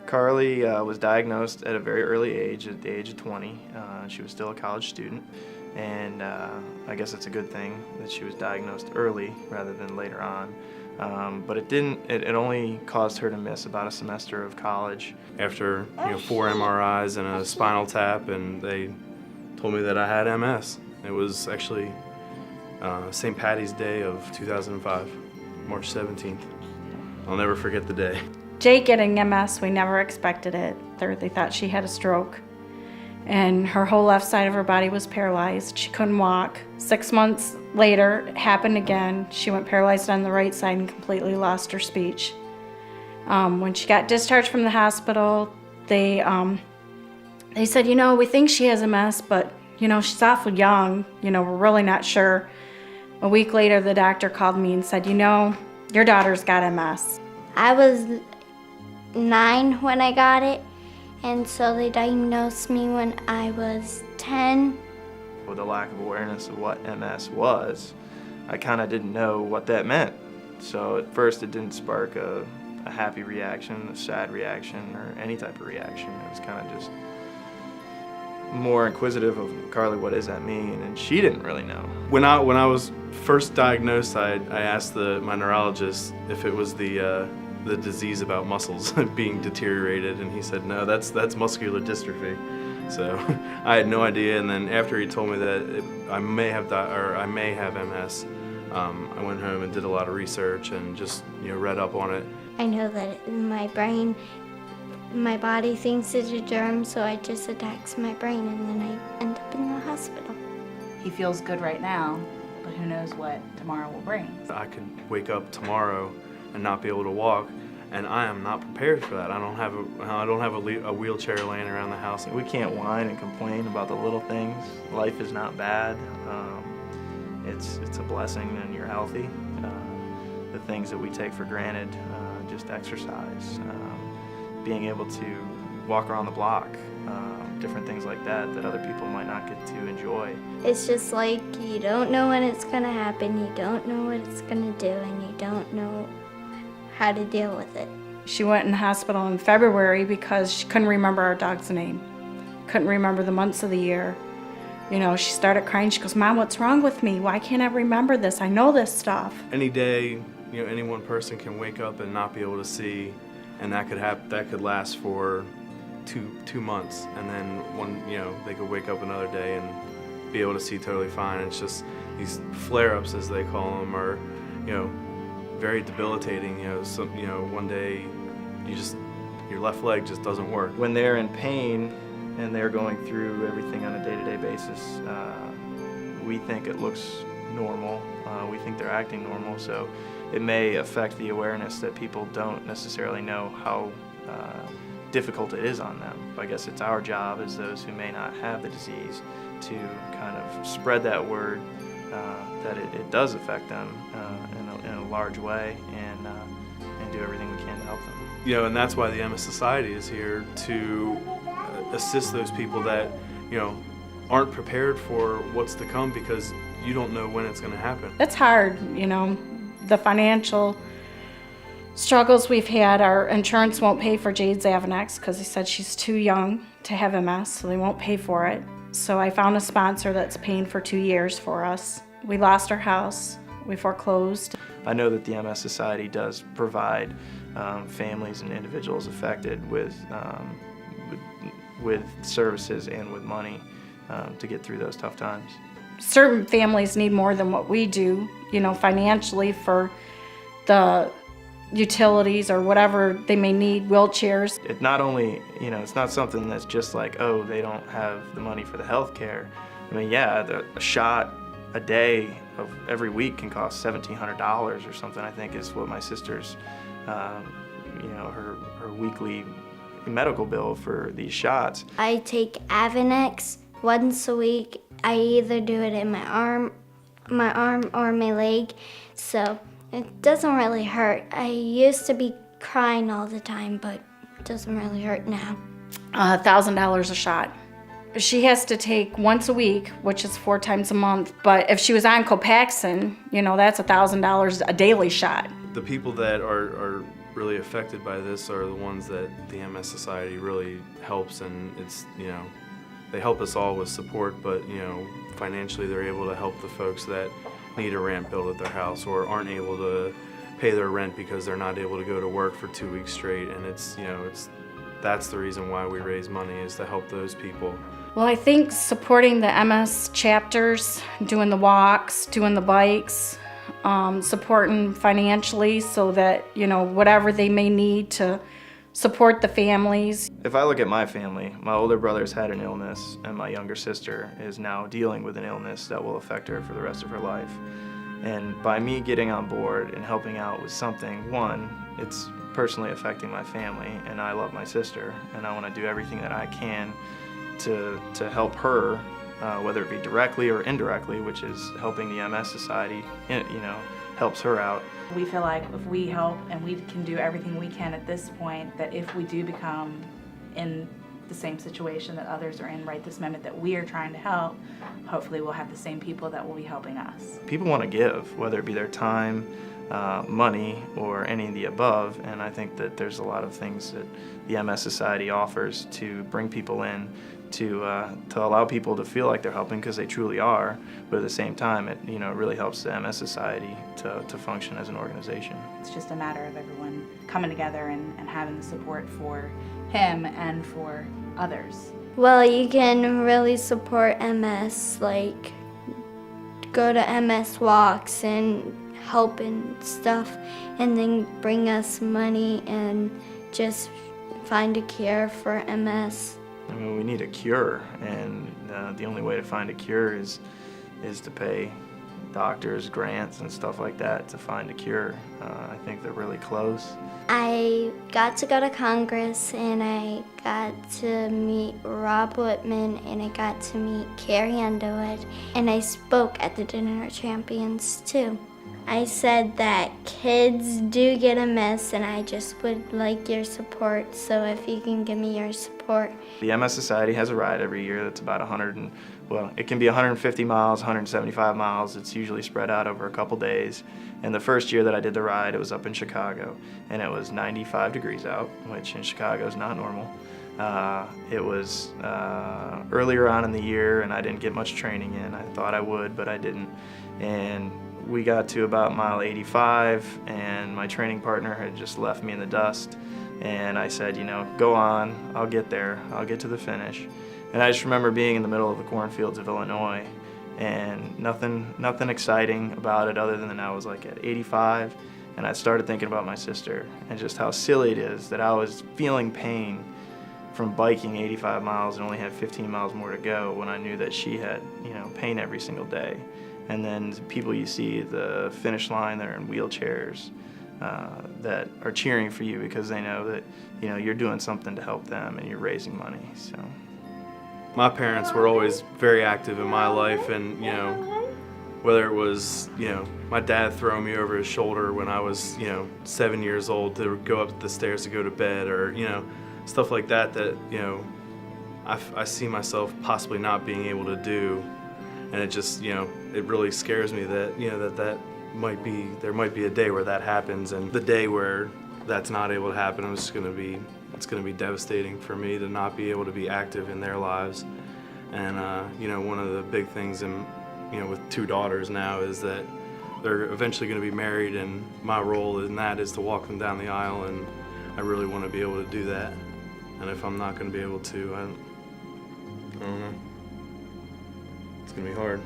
Carly was diagnosed at a very early age, at the age of 20. She was still a college student, and I guess it's a good thing that she was diagnosed early rather than later on. But it only caused her to miss about a semester of college. After 4 MRIs and a spinal tap, and they told me that I had MS. It was actually St. Patty's Day of 2005, March 17th. I'll never forget the day. Jake getting MS, we never expected it. They thought she had a stroke. And her whole left side of her body was paralyzed. She couldn't walk. 6 months later, it happened again. She went paralyzed on the right side and completely lost her speech. When she got discharged from the hospital, they said, we think she has MS, but, she's awful young. We're really not sure. A week later, the doctor called me and said, your daughter's got MS. I was 9 when I got it, and so they diagnosed me when I was 10. With the lack of awareness of what MS was, I kind of didn't know what that meant. So at first it didn't spark a happy reaction, a sad reaction, or any type of reaction. It was kind of just more inquisitive of, Carly, what does that mean? And she didn't really know. When I was first diagnosed, I asked my neurologist if it was the disease about muscles being deteriorated, and he said, no, that's muscular dystrophy. So I had no idea, and then after he told me that I may have MS, I went home and did a lot of research and just read up on it. I know that in my brain, my body thinks it's a germ, so it just attacks my brain, and then I end up in the hospital. He feels good right now, but who knows what tomorrow will bring. I could wake up tomorrow and not be able to walk, and I am not prepared for that. I don't have a wheelchair laying around the house. We can't whine and complain about the little things. Life is not bad. It's a blessing when you're healthy. The things that we take for granted, just exercise, being able to walk around the block, different things like that other people might not get to enjoy. It's just like you don't know when it's going to happen, you don't know what it's going to do, and you don't know how to deal with it. She went in the hospital in February because she couldn't remember our dog's name, couldn't remember the months of the year. She started crying. She goes, Mom, what's wrong with me? Why can't I remember this? I know this stuff. Any day, any one person can wake up and not be able to see, and that could last for two months, and then they could wake up another day and be able to see totally fine. It's just these flare-ups, as they call them, are very debilitating. One day your left leg just doesn't work. When they're in pain and they're going through everything on a day-to-day basis, we think it looks normal. We think they're acting normal, so it may affect the awareness that people don't necessarily know how difficult it is on them. I guess it's our job as those who may not have the disease to kind of spread that word that it does affect them in a large way, and do everything we can to help them. And that's why the MS Society is here to assist those people that aren't prepared for what's to come, because you don't know when it's going to happen. It's hard, the financial struggles we've had. Our insurance won't pay for Jade's Avonex because they said she's too young to have MS, so they won't pay for it. So I found a sponsor that's paying for 2 years for us. We lost our house. We foreclosed. I know that the MS Society does provide families and individuals affected with services and with money to get through those tough times. Certain families need more than what we do, financially, for the utilities or whatever they may need, wheelchairs. It not only, it's not something that's just like, oh, they don't have the money for the health care. I mean, yeah, a shot a day of every week can cost $1,700 or something, I think is what my sister's, her weekly medical bill for these shots. I take Avonex once a week. I either do it in my arm or my leg, so it doesn't really hurt. I used to be crying all the time, but it doesn't really hurt now. $1,000 a shot. She has to take once a week, which is 4 times a month, but if she was on Copaxone, that's $1,000 a daily shot. The people that are really affected by this are the ones that the MS Society really helps, and it's, they help us all with support, but, financially they're able to help the folks that need a ramp built at their house or aren't able to pay their rent because they're not able to go to work for 2 weeks straight, and that's the reason why we raise money, is to help those people. Well, I think supporting the MS chapters, doing the walks, doing the bikes, supporting financially so that, whatever they may need to support the families. If I look at my family, my older brother's had an illness, and my younger sister is now dealing with an illness that will affect her for the rest of her life. And by me getting on board and helping out with something, one, it's personally affecting my family, and I love my sister, and I want to do everything that I can to help her, whether it be directly or indirectly, which is helping the MS Society, helps her out. We feel like if we help and we can do everything we can at this point, that if we do become in the same situation that others are in right this moment that we are trying to help, hopefully we'll have the same people that will be helping us. People want to give, whether it be their time, money, or any of the above, and I think that there's a lot of things that the MS Society offers to bring people in, to allow people to feel like they're helping, because they truly are, but at the same time it really helps the MS Society to function as an organization. It's just a matter of everyone coming together and having the support for him and for others. Well, you can really support MS, like go to MS walks and help and stuff, and then bring us money and just find a cure for MS. I mean, we need a cure, and the only way to find a cure is to pay doctors grants and stuff like that to find a cure. I think they're really close. I got to go to Congress, and I got to meet Rob Whitman, and I got to meet Carrie Underwood, and I spoke at the Dinner of Champions too. I said that kids do get MS, and I just would like your support, so if you can give me your support. The MS Society has a ride every year that's about it can be 150 miles, 175 miles. It's usually spread out over a couple days. And the first year that I did the ride, it was up in Chicago, and it was 95 degrees out, which in Chicago is not normal. It was earlier on in the year, and I didn't get much training in. I thought I would, but I didn't. And we got to about mile 85, and my training partner had just left me in the dust. And I said, go on, I'll get there, I'll get to the finish. And I just remember being in the middle of the cornfields of Illinois, and nothing exciting about it other than I was like at 85, and I started thinking about my sister and just how silly it is that I was feeling pain from biking 85 miles and only had 15 miles more to go, when I knew that she had pain every single day. And then the people you see at the finish line that are in wheelchairs, that are cheering for you because they know that you're doing something to help them and you're raising money. So My parents were always very active in my life, and whether it was my dad throwing me over his shoulder when I was 7 years old to go up the stairs to go to bed, or stuff like that I see myself possibly not being able to do. And it just, it really scares me that, there might be a day where that happens, and the day where that's not able to happen, it's going to be devastating for me to not be able to be active in their lives. And, one of the big things with 2 daughters now is that they're eventually going to be married, and my role in that is to walk them down the aisle, and I really want to be able to do that. And if I'm not going to be able to, I don't know. It's going to be hard.